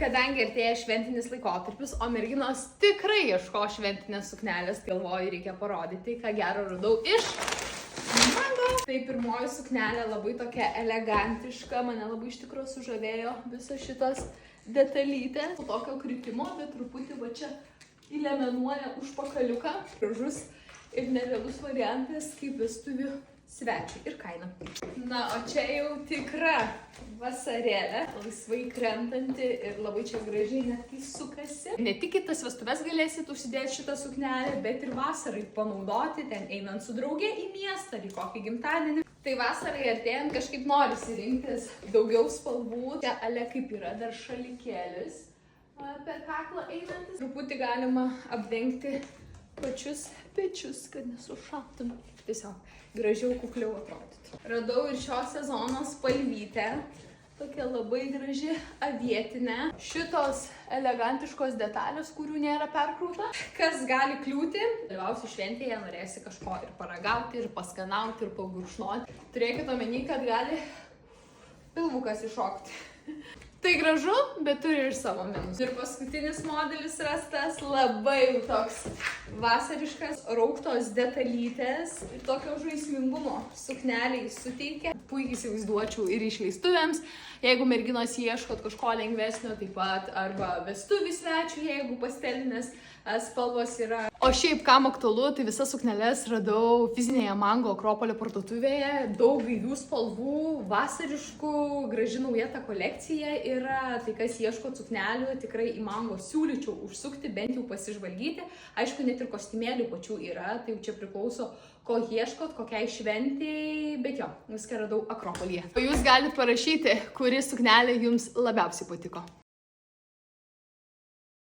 Kadangi artėja šventinis laikotarpis, o merginos tikrai ieško šventinės suknelės, galvoju, reikia parodyti, ką gero radau iš Mango. Tai pirmoji suknelė labai tokia elegantiška, mane labai iš tikrųjų sužavėjo visas šitas detalytės. Po tokio kritimo, bet truputį va čia įlemenuoja užpakaliuką. Gražus ir nerealus variantas kaip vestuvių svečiui ir kaina. Na, o čia jau tikra vasarėlė, laisvai krentanti ir labai čia gražiai netgi sukasi. Ne tik į tas vestuves galėsit užsidėti šitą suknelę, bet ir vasarai panaudoti, ten einant su drauge į miestą ar į kokį gimtadienį. Tai vasarai artėjant kažkaip norisi rinktis daugiau spalvų. Čia ale kaip yra dar šalikėlis per kaklą einantis. Truputį galima apdengti pačius pečius, kad nesušaltum. Tiesiog gražiau, kukliau atrodytų. Radau ir šio sezono spalvytę. Tokia labai graži avietinė. Šitos elegantiškos detalės, kurių nėra perkrauta. Kas gali kliūti? Dalyvausi šventėje, norėsi kažko ir paragauti, ir paskanauti, ir pagurkšnoti. Turėkit omeny, kad gali pilvukas iššokti. Tai gražu, bet turi ir savo minus. Ir paskutinis modelis rastas labai jau toks vasariškas, rauktos detalytės ir tokio žaismingumo sukneliai suteikia. Puikiai įsivaizduočiau ir išleistuvėms, jeigu merginos ieškot kažko lengvesnio, taip pat arba vestuvių svečių, jeigu pastelinės spalvos yra. O šiaip, kam aktualu, tai visas sukneles radau fizinėje Mango Akropolio parduotuvėje. Daug gaivių spalvų, vasariškų, graži nauja ta kolekcija yra. Tai kas ieškot suknelių, tikrai į Mango siūlyčiau užsukti, bent jau pasižvalgyti. Aišku, net ir kostiumėlių pačių yra, tai jau čia priklauso, ko ieškot, kokiai šventėjai, bet jo, viską radau Akropolyje. O jūs galite parašyti, kuri suknelė jums labiausiai patiko.